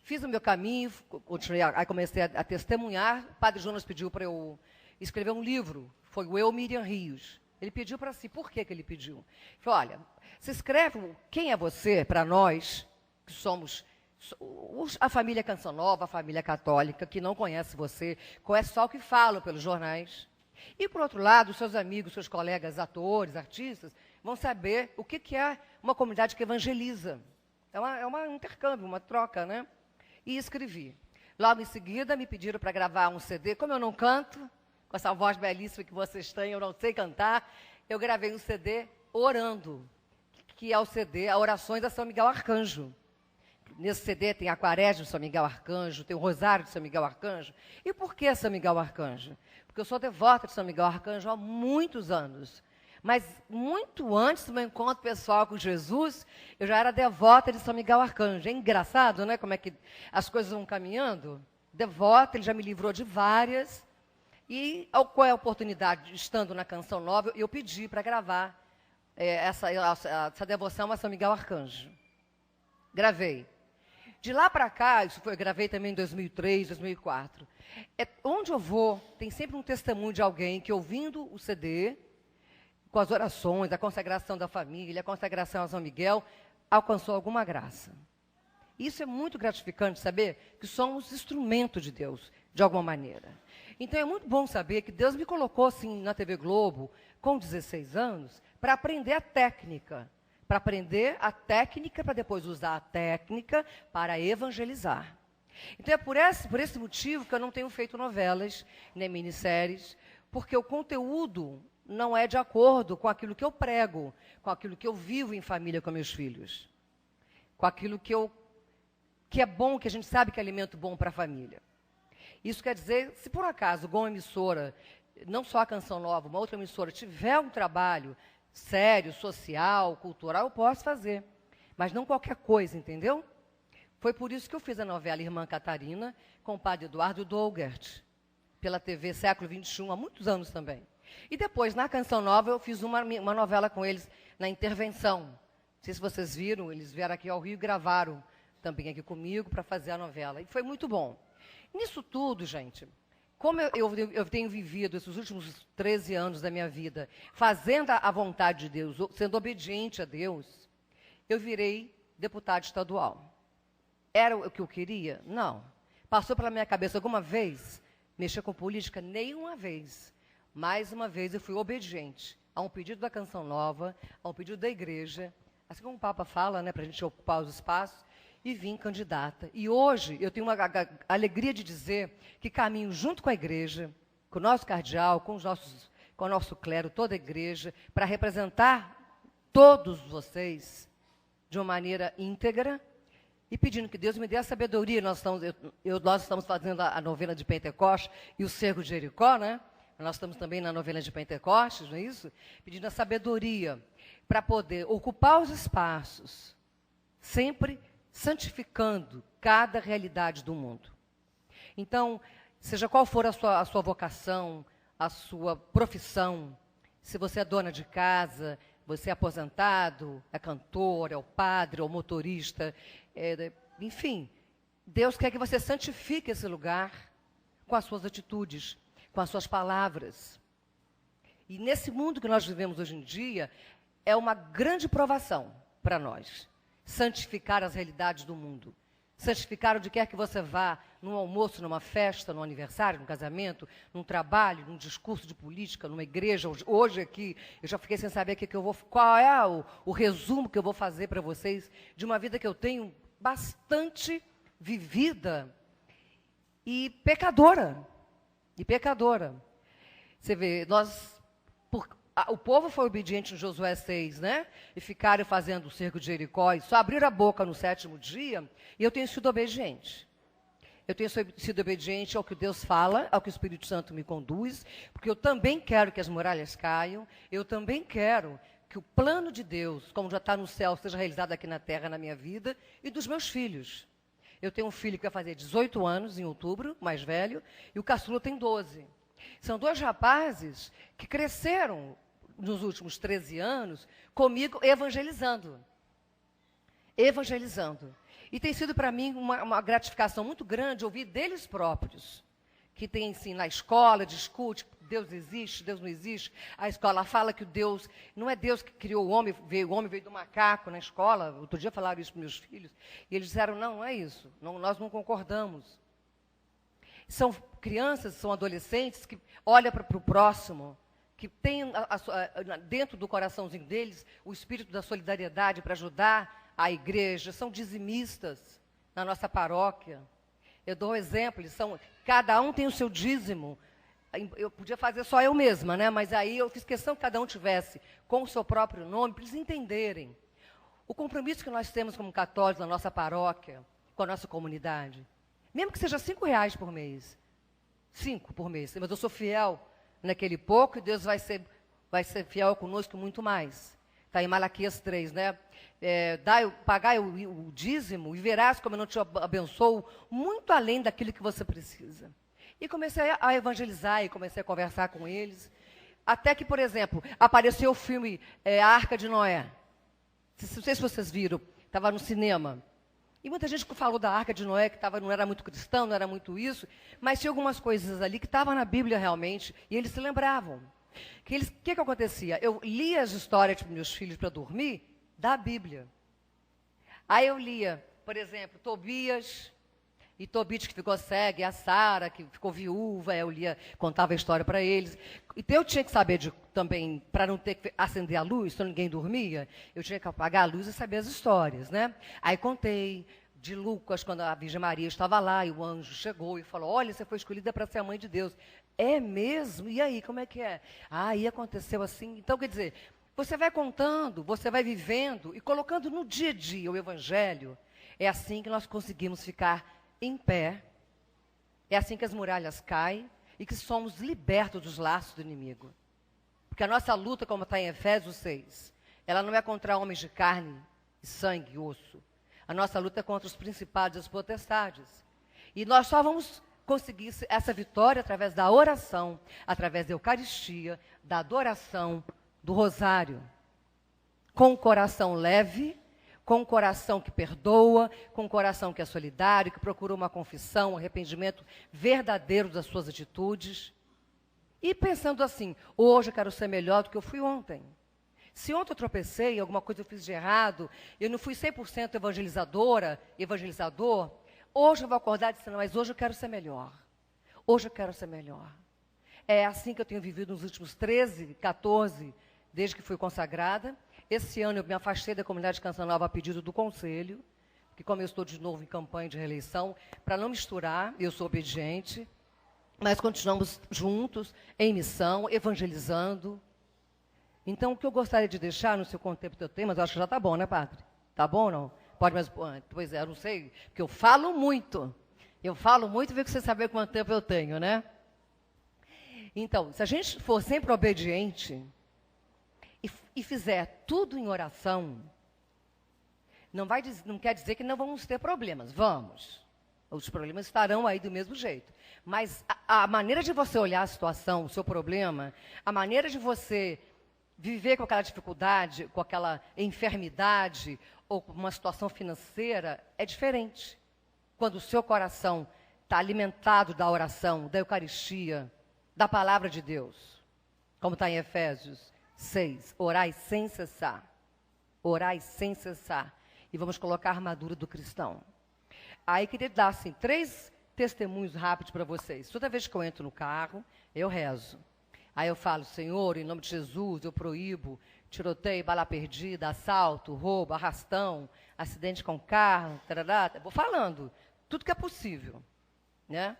fiz o meu caminho, continuei, aí comecei a testemunhar. O Padre Jonas pediu para eu escrever um livro. Foi o Eu, Miriam Rios. Ele pediu para si. Por que ele pediu? Ele falou, olha, você escreve quem é você para nós, que somos a família Canção Nova, a família católica, que não conhece você, conhece só o que falam pelos jornais. E, por outro lado, os seus amigos, seus colegas atores, artistas, vão saber o que é uma comunidade que evangeliza. É um intercâmbio, uma troca, né? E escrevi. Logo em seguida, me pediram para gravar um CD. Como eu não canto, com essa voz belíssima que vocês têm, eu não sei cantar, eu gravei um CD orando, que é o CD A Orações a São Miguel Arcanjo. Nesse CD tem a Quaresma de São Miguel Arcanjo, tem o Rosário de São Miguel Arcanjo. E por que São Miguel Arcanjo? Porque eu sou devota de São Miguel Arcanjo há muitos anos. Mas muito antes do meu encontro pessoal com Jesus, eu já era devota de São Miguel Arcanjo. É engraçado, né? Como é que as coisas vão caminhando. Devota, ele já me livrou de várias. E qual é a oportunidade? Estando na Canção Nova, eu pedi para gravar essa devoção a São Miguel Arcanjo. Gravei. De lá para cá, eu gravei também em 2003, 2004. Onde eu vou, tem sempre um testemunho de alguém que, ouvindo o CD, com as orações, a consagração da família, a consagração a São Miguel, alcançou alguma graça. Isso é muito gratificante, saber que somos instrumento de Deus, de alguma maneira. Então, é muito bom saber que Deus me colocou, assim, na TV Globo, com 16 anos, para aprender a técnica. Para aprender a técnica, para depois usar a técnica para evangelizar. Então, é por esse motivo que eu não tenho feito novelas, nem minisséries, porque o conteúdo não é de acordo com aquilo que eu prego, com aquilo que eu vivo em família com meus filhos, com aquilo que é bom, que a gente sabe que é alimento bom para a família. Isso quer dizer, se por acaso alguma emissora, não só a Canção Nova, uma outra emissora, tiver um trabalho sério, social, cultural, eu posso fazer. Mas não qualquer coisa, entendeu? Foi por isso que eu fiz a novela Irmã Catarina, com o padre Eduardo Dolgert, pela TV Século XXI, há muitos anos também. E depois, na Canção Nova, eu fiz uma novela com eles, na Intervenção. Não sei se vocês viram, eles vieram aqui ao Rio e gravaram também aqui comigo para fazer a novela. E foi muito bom. Nisso tudo, gente, como eu tenho vivido esses últimos 13 anos da minha vida, fazendo a vontade de Deus, sendo obediente a Deus, eu virei deputada estadual. Era o que eu queria? Não. Passou pela minha cabeça alguma vez mexer com política? Nenhuma vez. Mais uma vez eu fui obediente a um pedido da Canção Nova, a um pedido da igreja, assim como o Papa fala, né, para a gente ocupar os espaços, e vim candidata. E hoje eu tenho uma alegria de dizer que caminho junto com a igreja, com o nosso cardeal, com o nosso clero, toda a igreja, para representar todos vocês de uma maneira íntegra e pedindo que Deus me dê a sabedoria. Nós estamos fazendo a novena de Pentecostes e o cerco de Jericó, né? Nós estamos também na novena de Pentecostes, não é isso? Pedindo a sabedoria para poder ocupar os espaços, sempre santificando cada realidade do mundo. Então, seja qual for a sua vocação, a sua profissão, se você é dona de casa, você é aposentado, é cantor, é o padre, é o motorista, enfim, Deus quer que você santifique esse lugar com as suas atitudes, com as suas palavras. E nesse mundo que nós vivemos hoje em dia, é uma grande provação para nós. Santificar as realidades do mundo. Santificar onde quer que você vá, num almoço, numa festa, num aniversário, num casamento, num trabalho, num discurso de política, numa igreja. Hoje aqui, eu já fiquei sem saber qual é o resumo que eu vou fazer para vocês de uma vida que eu tenho bastante vivida e pecadora. Você vê, o povo foi obediente em Josué 6, né? E ficaram fazendo o cerco de Jericó e só abriram a boca no 7º dia, e eu tenho sido obediente. Eu tenho sido obediente ao que Deus fala, ao que o Espírito Santo me conduz, porque eu também quero que as muralhas caiam, eu também quero que o plano de Deus, como já está no céu, seja realizado aqui na terra, na minha vida, e dos meus filhos. Eu tenho um filho que vai fazer 18 anos em outubro, mais velho, e o caçula tem 12. São 2 rapazes que cresceram nos últimos 13 anos, comigo evangelizando. E tem sido para mim uma gratificação muito grande ouvir deles próprios, que tem, assim, na escola, discute, Deus existe, Deus não existe. A escola fala que Deus, não é Deus que criou o homem veio do macaco na escola. Outro dia falaram isso para meus filhos, e eles disseram, não é isso, nós não concordamos. São crianças, são adolescentes que olham para o próximo, que têm dentro do coraçãozinho deles o espírito da solidariedade para ajudar a igreja, são dizimistas na nossa paróquia. Eu dou um exemplo, cada um tem o seu dízimo. Eu podia fazer só eu mesma, né? Mas aí eu fiz questão que cada um tivesse com o seu próprio nome, para eles entenderem o compromisso que nós temos como católicos na nossa paróquia, com a nossa comunidade. Mesmo que seja R$5 por mês. 5 por mês. Mas eu sou fiel naquele pouco e Deus vai ser fiel conosco muito mais. Está em Malaquias 3, né? Pagai o dízimo e verás como eu não te abençoo muito além daquilo que você precisa. E comecei a evangelizar e comecei a conversar com eles. Até que, por exemplo, apareceu o filme A Arca de Noé. Não sei se vocês viram, estava no cinema. E muita gente falou da Arca de Noé, que não era muito cristão, não era muito isso, mas tinha algumas coisas ali que estavam na Bíblia realmente, e eles se lembravam. O que acontecia? Eu lia as histórias para meus filhos para dormir da Bíblia. Aí eu lia, por exemplo, Tobias e Tobit, que ficou cega, e a Sara, que ficou viúva, eu lia, contava a história para eles. Então eu tinha que saber também, para não ter que acender a luz, senão ninguém dormia, eu tinha que apagar a luz e saber as histórias, né? Aí contei de Lucas, quando a Virgem Maria estava lá, e o anjo chegou e falou, olha, você foi escolhida para ser a mãe de Deus. É mesmo? E aí, como é que é? Ah, aí aconteceu assim. Então, quer dizer, você vai contando, você vai vivendo e colocando no dia a dia o Evangelho. É assim que nós conseguimos ficar em pé. É assim que as muralhas caem e que somos libertos dos laços do inimigo. Porque a nossa luta, como está em Efésios 6, ela não é contra homens de carne, sangue e osso. A nossa luta é contra os principados e as potestades. E nós só vamos conseguir essa vitória através da oração, através da Eucaristia, da adoração, do rosário. Com o coração leve, com um coração que perdoa, com um coração que é solidário, que procura uma confissão, um arrependimento verdadeiro das suas atitudes. E pensando assim, hoje eu quero ser melhor do que eu fui ontem. Se ontem eu tropecei, alguma coisa eu fiz de errado, eu não fui 100% evangelizador, hoje eu vou acordar dizendo, mas hoje eu quero ser melhor. Hoje eu quero ser melhor. É assim que eu tenho vivido nos últimos 13, 14, desde que fui consagrada. Esse ano eu me afastei da comunidade Canção Nova a pedido do Conselho, que como eu estou de novo em campanha de reeleição, para não misturar, eu sou obediente, mas continuamos juntos, em missão, evangelizando. Então, o que eu gostaria de deixar no seu contexto do tema, mas eu acho que já está bom, né, padre? Está bom ou não? Pode, mas, pois é, eu não sei, porque eu falo muito. Eu falo muito e vejo que você saber quanto tempo eu tenho, né? Então, se a gente for sempre obediente e fizer tudo em oração, não quer dizer que não vamos ter problemas. Vamos. Os problemas estarão aí do mesmo jeito. Mas a maneira de você olhar a situação, o seu problema, a maneira de você viver com aquela dificuldade, com aquela enfermidade, ou com uma situação financeira, é diferente. Quando o seu coração está alimentado da oração, da Eucaristia, da palavra de Deus, como está em Efésios 6, orai sem cessar. Orai sem cessar. E vamos colocar a armadura do cristão. Aí queria dar, assim, 3 testemunhos rápidos para vocês. Toda vez que eu entro no carro, eu rezo. Aí eu falo, Senhor, em nome de Jesus, eu proíbo tiroteio, bala perdida, assalto, roubo, arrastão, acidente com carro, tarará. Vou falando tudo que é possível, né?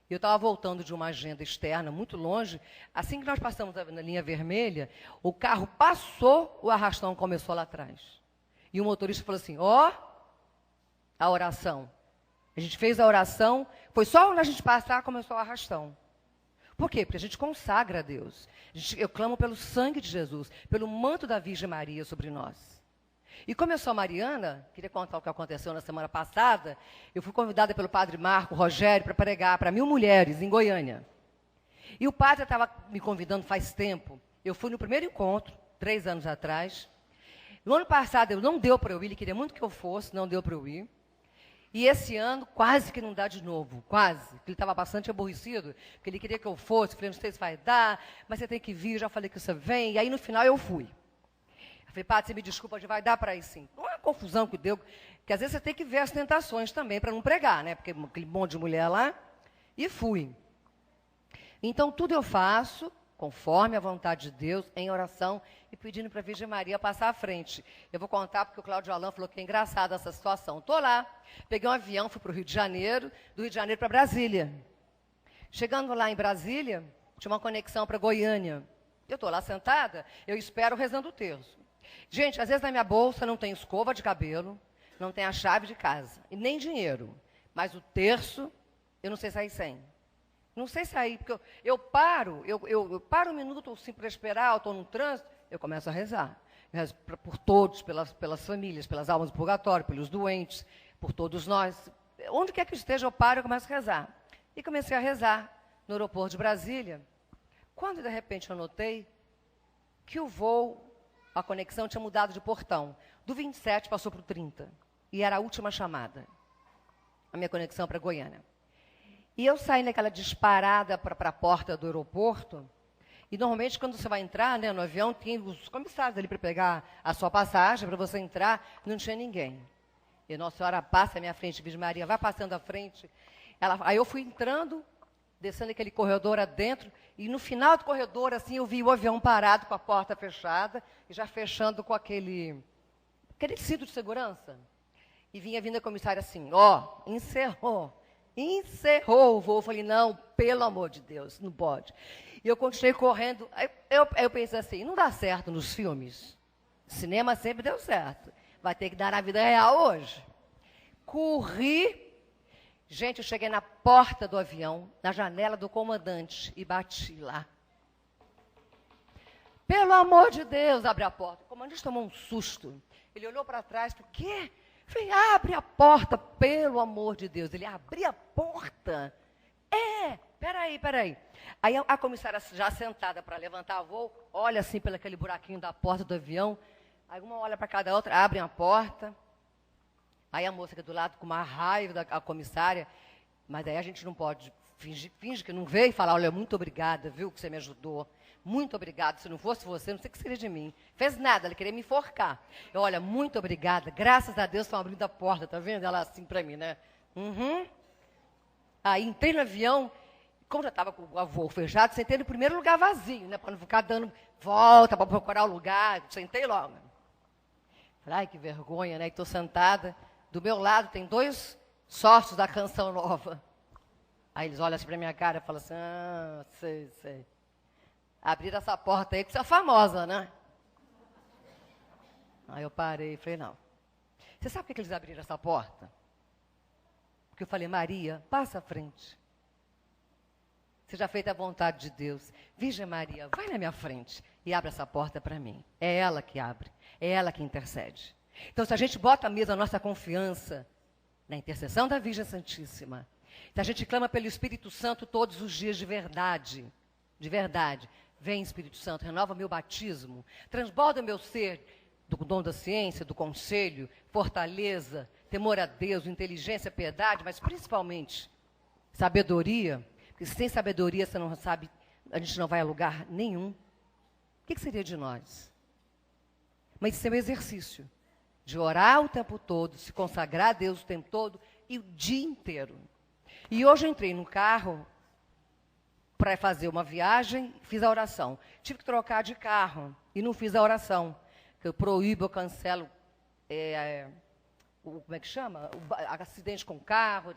Eu estava voltando de uma agenda externa, muito longe. Assim que nós passamos na linha vermelha, o carro passou, o arrastão começou lá atrás. E o motorista falou assim, a oração. A gente fez a oração, foi só quando a gente passar, começou o arrastão. Por quê? Porque a gente consagra a Deus. Eu clamo pelo sangue de Jesus, pelo manto da Virgem Maria sobre nós. E como eu sou mariana, queria contar o que aconteceu na semana passada, eu fui convidada pelo padre Marco Rogério para pregar para 1000 mulheres em Goiânia. E o padre estava me convidando faz tempo. Eu fui no primeiro encontro, 3 anos atrás. No ano passado, não deu para eu ir, ele queria muito que eu fosse, não deu para eu ir. E esse ano, quase que não dá de novo, quase. Ele estava bastante aborrecido, porque ele queria que eu fosse. Eu falei, não sei se vai dar, mas você tem que vir, eu já falei que você vem. E aí, no final, eu fui. Eu falei, padre, você me desculpa, vai dar para ir sim. Não é uma confusão que deu, porque às vezes você tem que ver as tentações também, para não pregar, né? Porque aquele monte de mulher lá. E fui. Então, tudo eu faço, conforme a vontade de Deus, em oração, e pedindo para a Virgem Maria passar à frente. Eu vou contar porque o Cláudio Alain falou que é engraçada essa situação. Estou lá, peguei um avião, fui para o Rio de Janeiro, do Rio de Janeiro para Brasília. Chegando lá em Brasília, tinha uma conexão para Goiânia. Eu estou lá sentada, eu espero rezando o terço. Gente, às vezes na minha bolsa não tem escova de cabelo, não tem a chave de casa, e nem dinheiro. Mas o terço, eu não sei sair sem. Não sei sair, porque eu paro um minuto ou 5 para esperar, eu estou no trânsito, eu começo a rezar. Eu rezo por todos, pelas famílias, pelas almas do purgatório, pelos doentes, por todos nós. Onde quer que esteja, eu paro e começo a rezar. E comecei a rezar no aeroporto de Brasília, quando de repente eu notei que o voo, a conexão tinha mudado de portão. Do 27 passou para o 30. e era a última chamada, a minha conexão para Goiânia. E eu saí naquela disparada para a porta do aeroporto, e normalmente quando você vai entrar, né, no avião, tem os comissários ali para pegar a sua passagem, para você entrar, não tinha ninguém. E Nossa Senhora passa à minha frente, Virgem Maria vai passando à frente. Aí eu fui entrando, descendo aquele corredor adentro, e no final do corredor, assim, eu vi o avião parado com a porta fechada, e já fechando com aquele cinto de segurança. E vinha vindo a comissária assim, encerrou o voo. Eu falei, não, pelo amor de Deus, não pode. E eu continuei correndo. Eu pensei assim, não dá certo nos filmes. Cinema sempre deu certo. Vai ter que dar na vida real hoje. Corri. Gente, eu cheguei na porta do avião, na janela do comandante, e bati lá. Pelo amor de Deus, abre a porta. O comandante tomou um susto. Ele olhou para trás, o quê? Eu falei, abre a porta, pelo amor de Deus. Ele, abrir a porta? Peraí. Aí a comissária, já sentada para levantar voo, olha assim pelo aquele buraquinho da porta do avião. Aí uma olha para cada outra, abrem a porta. Aí a moça aqui do lado, com uma raiva da comissária, mas aí a gente não pode finge que não veio e falar, olha, muito obrigada, viu, que você me ajudou. Muito obrigada, se não fosse você, não sei o que seria de mim. Fez nada, ela queria me enforcar. Eu, olha, muito obrigada, graças a Deus estão abrindo a porta, tá vendo? Ela assim para mim, né? Aí entrei no avião, como já estava com o voo fechado, sentei no primeiro lugar vazio, né? Para não ficar dando volta para procurar o lugar, sentei logo. Falei, ai, que vergonha, né? E estou sentada. Do meu lado tem 2 sócios da Canção Nova. Aí eles olham assim para minha cara e falam assim, sei. Abriram essa porta aí, que você é famosa, né? Aí eu parei e falei, não. Você sabe por que eles abriram essa porta? Porque eu falei, Maria, passa à frente. Seja feita a vontade de Deus. Virgem Maria, vai na minha frente e abre essa porta para mim. É ela que abre, é ela que intercede. Então, se a gente bota à mesa a nossa confiança na intercessão da Virgem Santíssima, se a gente clama pelo Espírito Santo todos os dias de verdade, vem Espírito Santo, renova meu batismo, transborda meu ser do dom da ciência, do conselho, fortaleza, temor a Deus, inteligência, piedade, mas principalmente sabedoria, porque sem sabedoria você não sabe, a gente não vai a lugar nenhum. O que seria de nós? Mas isso é um exercício de orar o tempo todo, se consagrar a Deus o tempo todo e o dia inteiro. E hoje eu entrei no carro para fazer uma viagem, fiz a oração. Tive que trocar de carro e não fiz a oração. Eu proíbo, eu cancelo, como é que chama? O acidente com o carro,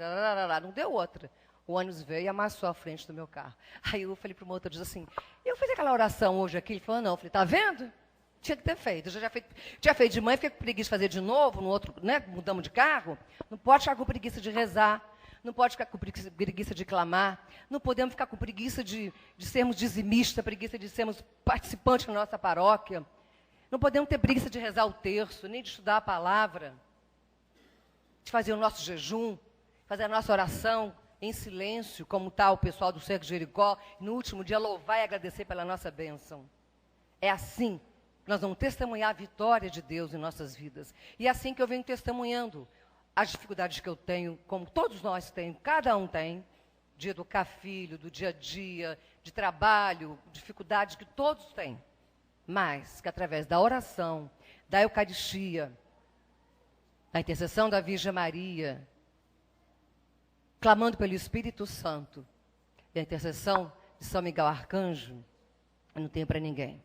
não deu outra. O ônibus veio e amassou a frente do meu carro. Aí eu falei para o motorista assim, eu fiz aquela oração hoje aqui? Ele falou, não. Eu falei, tá vendo? Tinha que ter feito. Eu tinha feito de manhã, fiquei com preguiça de fazer de novo, no outro, né? Mudamos de carro. Não pode ficar com preguiça de rezar. Não pode ficar com preguiça de clamar. Não podemos ficar com preguiça de sermos dizimistas, preguiça de sermos participantes na nossa paróquia. Não podemos ter preguiça de rezar o terço, nem de estudar a palavra, de fazer o nosso jejum, fazer a nossa oração em silêncio, como está o pessoal do Cerco de Jericó, e no último dia louvar e agradecer pela nossa bênção. É assim que nós vamos testemunhar a vitória de Deus em nossas vidas. E é assim que eu venho testemunhando as dificuldades que eu tenho, como todos nós temos, cada um tem, de educar filho, do dia a dia, de trabalho, dificuldades que todos têm. Mas que através da oração, da Eucaristia, da intercessão da Virgem Maria, clamando pelo Espírito Santo, e a intercessão de São Miguel Arcanjo, eu não tenho para ninguém.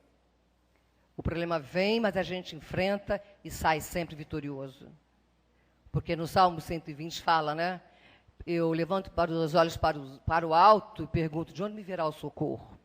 O problema vem, mas a gente enfrenta e sai sempre vitorioso. Porque no Salmo 120 fala, né? Eu levanto os olhos para o alto e pergunto, de onde me virá o socorro?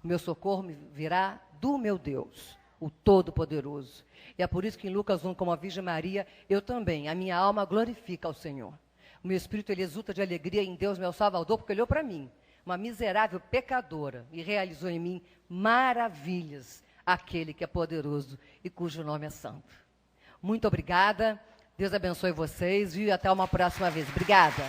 O meu socorro me virá do meu Deus, o Todo-Poderoso. E é por isso que em Lucas 1, como a Virgem Maria, eu também, a minha alma glorifica ao Senhor. O meu espírito, ele exulta de alegria em Deus, meu Salvador, porque olhou para mim, uma miserável pecadora, e realizou em mim maravilhas, aquele que é poderoso e cujo nome é santo. Muito obrigada. Deus abençoe vocês, viu? E até uma próxima vez. Obrigada.